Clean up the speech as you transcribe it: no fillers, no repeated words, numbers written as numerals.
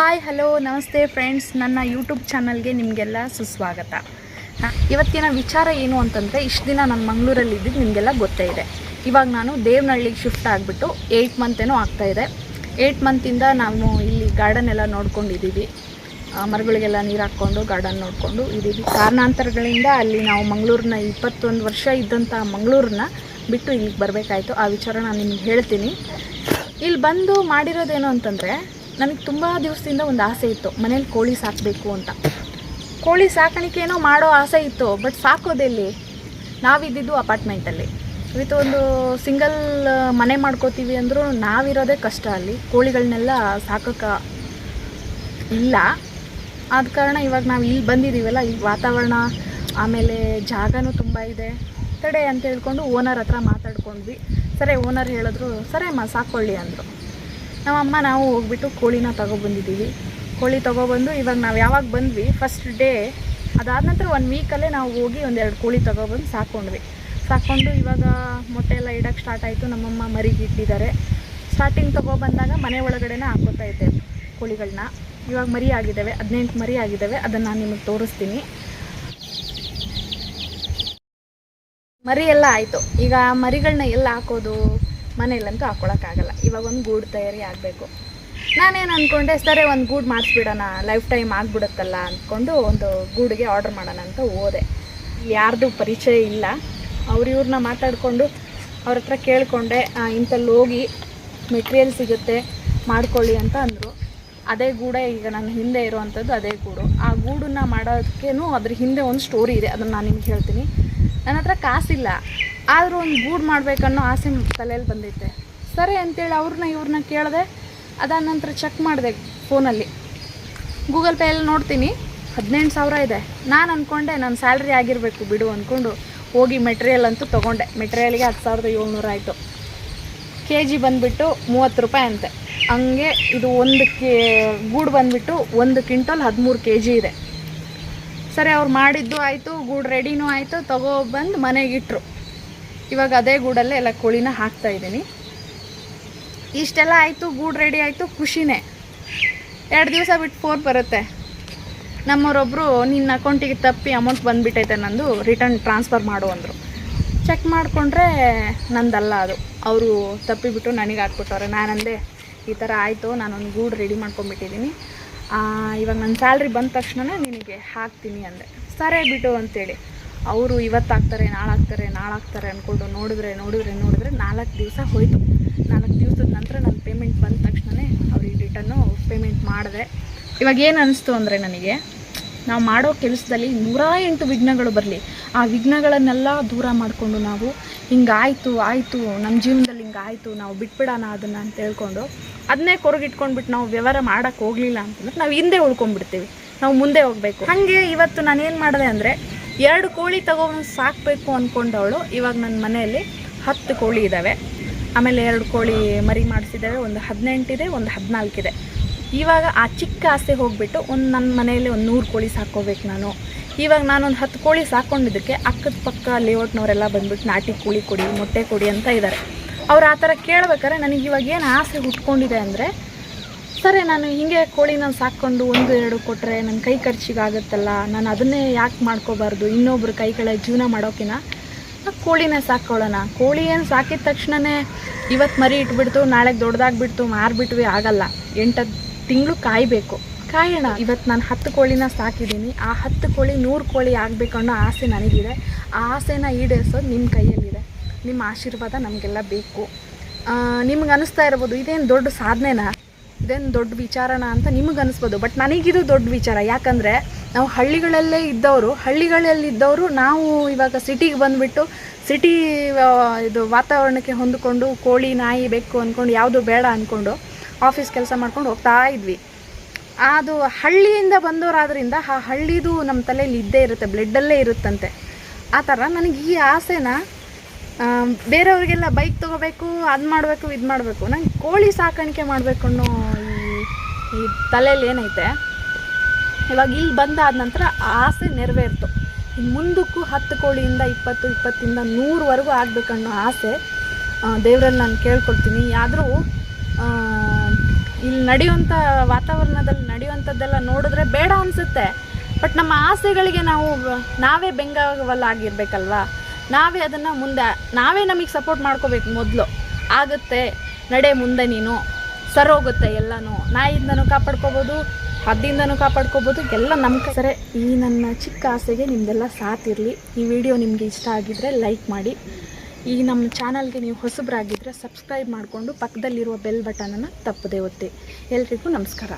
Hi hello ನಮಸ್ತೆ friends, ನನ್ನ YouTube ಚಾನಲ್ಗೆ ನಿಮಗೆಲ್ಲ ಸುಸ್ವಾಗತ. ಇವತ್ತಿನ ವಿಚಾರ ಏನು ಅಂತಂದರೆ, ಇಷ್ಟು ದಿನ ನಾನು ಮಂಗಳೂರಲ್ಲಿ ಇದ್ದಿದ್ದು ನಿಮಗೆಲ್ಲ ಗೊತ್ತೇ ಇದೆ. ಇವಾಗ ನಾನು ದೇವನಹಳ್ಳಿಗೆ ಶಿಫ್ಟ್ ಆಗಿಬಿಟ್ಟು 8 ಮಂತ್ ಏನೋ ಆಗ್ತಾಯಿದೆ. 8 ಮಂತಿಂದ ನಾವು ಇಲ್ಲಿ ಗಾರ್ಡನ್ ಎಲ್ಲ ನೋಡ್ಕೊಂಡಿದ್ದೀವಿ. ಮರಗಳಿಗೆಲ್ಲ ನೀರು ಹಾಕ್ಕೊಂಡು ಗಾರ್ಡನ್ ನೋಡಿಕೊಂಡು ಇದ್ದೀವಿ. ಕಾರಣಾಂತರಗಳಿಂದ ಅಲ್ಲಿ ನಾವು ಮಂಗಳೂರನ್ನ 21 ವರ್ಷ ಇದ್ದಂಥ ಮಂಗಳೂರನ್ನ ಬಿಟ್ಟು ಇಲ್ಲಿಗೆ ಬರಬೇಕಾಯಿತು. ಆ ವಿಚಾರ ನಾನು ನಿಮಗೆ ಹೇಳ್ತೀನಿ. ಇಲ್ಲಿ ಬಂದು ಮಾಡಿರೋದೇನು ಅಂತಂದರೆ, ನನಗೆ ತುಂಬ ದಿವಸದಿಂದ ಒಂದು ಆಸೆ ಇತ್ತು, ಮನೇಲಿ ಕೋಳಿ ಸಾಕಬೇಕು ಅಂತ. ಕೋಳಿ ಸಾಕಾಣಿಕೆ ಏನೋ ಮಾಡೋ ಆಸೆ ಇತ್ತು, ಬಟ್ ಸಾಕೋದೆಲ್ಲಿ? ನಾವಿದ್ದಿದ್ದು ಅಪಾರ್ಟ್ಮೆಂಟಲ್ಲಿ ವಿತ್ ಒಂದು ಸಿಂಗಲ್ ಮನೆ ಮಾಡ್ಕೋತೀವಿ ಅಂದರೂ ನಾವಿರೋದೇ ಕಷ್ಟ. ಅಲ್ಲಿ ಕೋಳಿಗಳನ್ನೆಲ್ಲ ಸಾಕೋಕ್ಕೆ ಇಲ್ಲ. ಆದ ಕಾರಣ ಇವಾಗ ನಾವು ಇಲ್ಲಿ ಬಂದಿದ್ದೀವಲ್ಲ, ಈ ವಾತಾವರಣ ಆಮೇಲೆ ಜಾಗನೂ ತುಂಬ ಇದೆ ತಡೆ ಅಂತ ಹೇಳ್ಕೊಂಡು ಓನರ್ ಹತ್ರ ಮಾತಾಡ್ಕೊಂಡ್ವಿ. ಸರಿ, ಓನರ್ ಹೇಳಿದ್ರು ಸರಿ ಅಮ್ಮ ಸಾಕೊಳ್ಳಿ ಅಂದರು. ನಮ್ಮಮ್ಮ ನಾವು ಹೋಗ್ಬಿಟ್ಟು ಕೋಳಿನ ತೊಗೊಬಂದಿದ್ದೀವಿ. ಕೋಳಿ ತೊಗೊಬಂದು ಇವಾಗ ನಾವು ಯಾವಾಗ ಬಂದ್ವಿ ಫಸ್ಟ್ ಡೇ, ಅದಾದ ನಂತರ 1 ವೀಕಲ್ಲೇ ನಾವು ಹೋಗಿ 1-2 ಕೋಳಿ ತೊಗೊಬಂದು ಸಾಕ್ಕೊಂಡು ಇವಾಗ ಮೊಟ್ಟೆ ಎಲ್ಲ ಇಡೋಕ್ಕೆ ಸ್ಟಾರ್ಟ್ ಆಯಿತು. ನಮ್ಮಮ್ಮ ಮರಿಗೆ ಇಟ್ಟಿದ್ದಾರೆ. ಸ್ಟಾರ್ಟಿಂಗ್ ತೊಗೊಬಂದಾಗ ಮನೆ ಒಳಗಡೆನೇ ಹಾಕೋತಾ ಇದ್ದೆ ಕೋಳಿಗಳನ್ನ. ಇವಾಗ ಮರಿ ಆಗಿದ್ದಾವೆ, 18 ಮರಿ ಆಗಿದ್ದಾವೆ. ಅದನ್ನು ನಾನು ನಿಮಗೆ ತೋರಿಸ್ತೀನಿ. ಮರಿ ಎಲ್ಲ ಆಯಿತು. ಈಗ ಮರಿಗಳನ್ನ ಎಲ್ಲ ಹಾಕೋದು? ಮನೆಯಲ್ಲಂತೂ ಹಾಕ್ಕೊಳಕ್ಕಾಗಲ್ಲ. ಇವಾಗ ಒಂದು ಗೂಡು ತಯಾರಿ ಆಗಬೇಕು. ನಾನೇನು ಅಂದ್ಕೊಂಡೆ, ಸರಿ ಒಂದು ಗೂಡು ಮಾಡಿಸ್ಬಿಡೋಣ, ಲೈಫ್ ಟೈಮ್ ಆಗಿಬಿಡುತ್ತಲ್ಲ ಅಂದ್ಕೊಂಡು ಒಂದು ಗೂಡಿಗೆ ಆರ್ಡ್ರ್ ಮಾಡೋಣ ಅಂತ ಹೋದೆ. ಯಾರ್ದು ಪರಿಚಯ ಇಲ್ಲ. ಇವ್ರನ್ನ ಮಾತಾಡಿಕೊಂಡು ಅವ್ರ ಹತ್ರ ಕೇಳಿಕೊಂಡೆ, ಇಂಥಲ್ಲಿ ಹೋಗಿ ಮೆಟೀರಿಯಲ್ ಸಿಗುತ್ತೆ ಮಾಡ್ಕೊಳ್ಳಿ ಅಂತ ಅಂದರು. ಅದೇ ಗೂಡೇ ಈಗ ನನ್ನ ಹಿಂದೆ ಇರೋವಂಥದ್ದು, ಅದೇ ಗೂಡು. ಆ ಗೂಡನ್ನ ಮಾಡೋದಕ್ಕೇನು ಅದ್ರ ಹಿಂದೆ ಒಂದು ಸ್ಟೋರಿ ಇದೆ, ಅದನ್ನು ನಾನು ನಿಮ್ಗೆ ಹೇಳ್ತೀನಿ. ನನ್ನ ಹತ್ರ ಕಾಸಿಲ್ಲ, ಆದರೂ ಒಂದು ಗೂಡು ಮಾಡಬೇಕನ್ನೋ ಆಸೆ ತಲೆಯಲ್ಲಿ ಬಂದೈತೆ. ಸರಿ ಅಂತೇಳಿ ಇವ್ರನ್ನ ಕೇಳಿದೆ. ಅದಾದ ನಂತರ ಚೆಕ್ ಮಾಡಿದೆ ಫೋನಲ್ಲಿ, ಗೂಗಲ್ ಪೇ ಎಲ್ಲ ನೋಡ್ತೀನಿ, 18,000 ಇದೆ. ನಾನು ಅಂದ್ಕೊಂಡೆ ನನ್ನ ಸ್ಯಾಲ್ರಿ ಆಗಿರಬೇಕು ಬಿಡು ಅಂದ್ಕೊಂಡು ಹೋಗಿ ಮೆಟೀರಿಯಲ್ ಅಂತೂ ತೊಗೊಂಡೆ. ಮೆಟೀರಿಯಲ್ಗೆ 10,700 ಆಯಿತು. ಕೆಜಿ ಬಂದುಬಿಟ್ಟು 30 ರೂಪಾಯಿ ಅಂತೆ. ಹಂಗೆ ಇದು ಒಂದು ಗೂಡು ಬಂದುಬಿಟ್ಟು 1 ಕ್ವಿಂಟಲ್ 13 kg ಇದೆ. ಸರಿ, ಅವ್ರು ಮಾಡಿದ್ದು ಆಯಿತು, ಗೂಡು ರೆಡಿನೂ ಆಯಿತು. ತೊಗೊಬಂದು ಮನೆಗಿಟ್ರು. ಇವಾಗ ಅದೇ ಗೂಡಲ್ಲೇ ಎಲ್ಲ ಕೋಳಿನ ಹಾಕ್ತಾಯಿದ್ದೀನಿ. ಇಷ್ಟೆಲ್ಲ ಆಯಿತು, ಗೂಡು ರೆಡಿ ಆಯಿತು, ಖುಷಿನೇ. 2 ದಿವಸ ಬಿಟ್ಟು ಫೋನ್ ಬರುತ್ತೆ. ನಮ್ಮವರೊಬ್ಬರು ನಿನ್ನ ಅಕೌಂಟಿಗೆ ತಪ್ಪಿ ಅಮೌಂಟ್ ಬಂದುಬಿಟ್ಟೈತೆ, ನಂದು ರಿಟರ್ನ್ ಟ್ರಾನ್ಸ್ಫರ್ ಮಾಡು ಅಂದರು. ಚೆಕ್ ಮಾಡಿಕೊಂಡ್ರೆ ನಂದಲ್ಲ ಅದು, ಅವರು ತಪ್ಪಿಬಿಟ್ಟು ನನಗೆ ಹಾಕ್ಬಿಟ್ಟವ್ರೆ. ನಾನಂದೆ ಈ ಥರ ಆಯಿತು, ನಾನೊಂದು ಗೂಡು ರೆಡಿ ಮಾಡ್ಕೊಂಬಿಟ್ಟಿದ್ದೀನಿ, ಇವಾಗ ನನ್ನ ಸ್ಯಾಲ್ರಿ ಬಂದ ತಕ್ಷಣ ನಿನಗೆ ಹಾಕ್ತೀನಿ ಅಂದೆ. ಸರಿ ಬಿಟ್ಟು ಅಂತೇಳಿ ಅವರು ಇವತ್ತು ಹಾಕ್ತಾರೆ ನಾಳೆ ಹಾಕ್ತಾರೆ ಅಂದ್ಕೊಂಡು ನೋಡಿದ್ರೆ 4 ದಿವಸ ಹೋಯಿತು. 4 ದಿವಸದ ನಂತರ ನನ್ನ ಪೇಮೆಂಟ್ ಬಂದ ತಕ್ಷಣವೇ ಅವ್ರಿಗೆ ರಿಟರ್ನು ಪೇಮೆಂಟ್ ಮಾಡಿದೆ. ಇವಾಗ ಏನು ಅನ್ನಿಸ್ತು ಅಂದರೆ, ನನಗೆ ನಾವು ಮಾಡೋ ಕೆಲಸದಲ್ಲಿ 108 ವಿಘ್ನಗಳು ಬರಲಿ, ಆ ವಿಘ್ನಗಳನ್ನೆಲ್ಲ ದೂರ ಮಾಡಿಕೊಂಡು ನಾವು ಹಿಂಗಾಯಿತು ನಮ್ಮ ಜೀವನದಲ್ಲಿ ಹಿಂಗಾಯಿತು, ನಾವು ಬಿಟ್ಬಿಡೋಣ ಅದನ್ನು ಅಂತ ಹೇಳ್ಕೊಂಡು ಅದನ್ನೇ ಕೊರಗಿಟ್ಕೊಂಡ್ಬಿಟ್ಟು ನಾವು ವ್ಯವಹಾರ ಮಾಡೋಕ್ಕೆ ಹೋಗಲಿಲ್ಲ ಅಂತಂದ್ರೆ ನಾವು ಹಿಂದೆ ಉಳ್ಕೊಂಡ್ಬಿಡ್ತೀವಿ. ನಾವು ಮುಂದೆ ಹೋಗಬೇಕು. ಹಾಗೆ ಇವತ್ತು ನಾನೇನು ಮಾಡಿದೆ ಅಂದರೆ, 2 ಕೋಳಿ ತೊಗೊಂಡು ಸಾಕಬೇಕು ಅಂದ್ಕೊಂಡವಳು. ಇವಾಗ ನನ್ನ ಮನೆಯಲ್ಲಿ 10 ಕೋಳಿ ಇದ್ದಾವೆ. ಆಮೇಲೆ 2 ಕೋಳಿ ಮರಿ ಮಾಡಿಸಿದ್ದಾವೆ. ಒಂದು 18 ಇದೆ, ಒಂದು 14 ಇದೆ. ಇವಾಗ ಆ ಚಿಕ್ಕ ಆಸೆ ಹೋಗಿಬಿಟ್ಟು ನನ್ನ ಮನೆಯಲ್ಲಿ ಒಂದು 100 ಕೋಳಿ ಸಾಕೋಬೇಕು ನಾನು. ಇವಾಗ ನಾನೊಂದು 10 ಕೋಳಿ ಸಾಕೊಂಡಿದ್ದಕ್ಕೆ ಅಕ್ಕದ ಪಕ್ಕ ಲೇಔಟ್ನವರೆಲ್ಲ ಬಂದುಬಿಟ್ಟು ನಾಟಿ ಕೋಳಿ ಕೊಡಿ, ಮೊಟ್ಟೆ ಕೊಡಿ ಅಂತ ಇದ್ದಾರೆ. ಅವ್ರು ಆ ಥರ ಕೇಳ್ಬೇಕಾದ್ರೆ ನನಗೆ ಇವಾಗ ಏನು ಆಸೆ ಹುಟ್ಕೊಂಡಿದೆ ಅಂದರೆ, ಸರಿ ನಾನು ಹೀಗೆ ಕೋಳಿನ ಸಾಕ್ಕೊಂಡು 1-2 ಕೊಟ್ಟರೆ ನನ್ನ ಕೈ ಖರ್ಚಿಗಾಗುತ್ತಲ್ಲ, ನಾನು ಅದನ್ನೇ ಯಾಕೆ ಮಾಡ್ಕೋಬಾರ್ದು? ಇನ್ನೊಬ್ರು ಕೈ ಕೆಳಗೆ ಜೀವನ ಮಾಡೋಕಿನ ಕೋಳಿನೇ ಸಾಕೊಳ್ಳೋಣ. ಕೋಳಿ ಏನು ಸಾಕಿದ ತಕ್ಷಣವೇ ಇವತ್ತು ಮರಿ ಇಟ್ಬಿಡ್ತು, ನಾಳೆಗೆ ದೊಡ್ಡದಾಗ್ಬಿಡ್ತು, ಮಾರಿಬಿಟ್ವಿ, ಆಗಲ್ಲ. 8 ತಿಂಗಳು ಕಾಯೋಣ. ಇವತ್ತು ನಾನು 10 ಕೋಳಿನ ಸಾಕಿದ್ದೀನಿ. ಆ 10 ಕೋಳಿ 100 ಕೋಳಿ ಆಗಬೇಕು ಅನ್ನೋ ಆಸೆ ನನಗಿದೆ. ಆ ಆಸೆನ ಈಡೇರಿಸೋದು ನಿಮ್ಮ ಕೈಯಲ್ಲಿದೆ. ನಿಮ್ಮ ಆಶೀರ್ವಾದ ನಮಗೆಲ್ಲ ಬೇಕು. ನಿಮ್ಗೆ ಅನ್ನಿಸ್ತಾ ಇರ್ಬೋದು, ಇದೇನು ದೊಡ್ಡ ಸಾಧನೆನಾ, ಇದೇನು ದೊಡ್ಡ ವಿಚಾರನ ಅಂತ ನಿಮಗೆ ಅನಿಸ್ಬೋದು. ಬಟ್ ನನಗಿದು ದೊಡ್ಡ ವಿಚಾರ. ಯಾಕಂದರೆ ನಾವು ಹಳ್ಳಿಗಳಲ್ಲಿದ್ದವರು ನಾವು ಇವಾಗ ಸಿಟಿಗೆ ಬಂದುಬಿಟ್ಟು ಸಿಟಿ ಇದು ವಾತಾವರಣಕ್ಕೆ ಹೊಂದಿಕೊಂಡು ಕೋಳಿ ನಾಯಿ ಬೇಕು ಅಂದ್ಕೊಂಡು ಯಾವುದು ಬೇಡ ಅಂದ್ಕೊಂಡು ಆಫೀಸ್ ಕೆಲಸ ಮಾಡ್ಕೊಂಡು ಹೋಗ್ತಾ ಇದ್ವಿ. ಅದು ಹಳ್ಳಿಯಿಂದ ಬಂದವರಾದ್ರಿಂದ ಆ ಹಳ್ಳಿದು ನಮ್ಮ ತಲೆಯಲ್ಲಿ ಇದ್ದೇ ಇರುತ್ತೆ, ಬ್ಲಡ್ಡಲ್ಲೇ ಇರುತ್ತಂತೆ. ಆ ಥರ ನನಗೆ ಈ ಆಸೆನ ಬೇರೆಯವ್ರಿಗೆಲ್ಲ ಬೈಕ್ ತೊಗೋಬೇಕು, ಅದು ಮಾಡಬೇಕು, ಇದು ಮಾಡಬೇಕು, ನಂಗೆ ಕೋಳಿ ಸಾಕಾಣಿಕೆ ಮಾಡಬೇಕು ಅನ್ನೋ ಈ ತಲೆಯಲ್ಲಿ ಏನೈತೆ. ಇವಾಗ ಇಲ್ಲಿ ಬಂದಾದ ನಂತರ ಆ ಆಸೆ ನೆರವೇರ್ತು. ಇನ್ನು ಮುಂದಕ್ಕೂ 10 ಕೋಳಿಯಿಂದ 20 100ವರೆಗೂ ಆಗಬೇಕನ್ನೋ ಆಸೆ ದೇವರಲ್ಲಿ ನಾನು ಕೇಳ್ಕೊಳ್ತೀನಿ. ಆದರೂ ಇಲ್ಲಿ ನಡೆಯುವಂಥ ವಾತಾವರಣದಲ್ಲಿ ಆಗುತ್ತೆ. ಬಟ್ ನಮ್ಮ ಆಸೆಗಳಿಗೆ ನಾವೇ ಬೆಂಗಾವಲಾಗಿರ್ಬೇಕಲ್ವಾ. ನಾವೇ ಅದನ್ನು ನಾವೇ ನಮಗೆ ಸಪೋರ್ಟ್ ಮಾಡ್ಕೋಬೇಕು ಮೊದಲು. ಆಗುತ್ತೆ, ನಡೆ ಮುಂದೆ, ನೀನು ಸರೋಗುತ್ತೆ ಎಲ್ಲನೂ. ನಾಯಿಂದನೂ ಕಾಪಾಡ್ಕೋಬೋದು, ಹದ್ದಿಂದನೂ ಕಾಪಾಡ್ಕೋಬೋದು, ಎಲ್ಲ ನಮ್ಮ ಸರಿ. ಈ ನನ್ನ ಚಿಕ್ಕ ಆಸೆಗೆ ನಿಮ್ಮದೆಲ್ಲ ಸಾಥ್ ಇರಲಿ. ಈ ವಿಡಿಯೋ ನಿಮಗೆ ಇಷ್ಟ ಆಗಿದ್ದರೆ ಲೈಕ್ ಮಾಡಿ. ಈ ನಮ್ಮ ಚಾನಲ್ಗೆ ನೀವು ಹೊಸಬರಾಗಿದ್ದರೆ ಸಬ್ಸ್ಕ್ರೈಬ್ ಮಾಡಿಕೊಂಡು ಪಕ್ಕದಲ್ಲಿರುವ ಬೆಲ್ ಬಟನನ್ನು ತಪ್ಪದೇ ಒತ್ತಿ. ಎಲ್ರಿಗೂ ನಮಸ್ಕಾರ.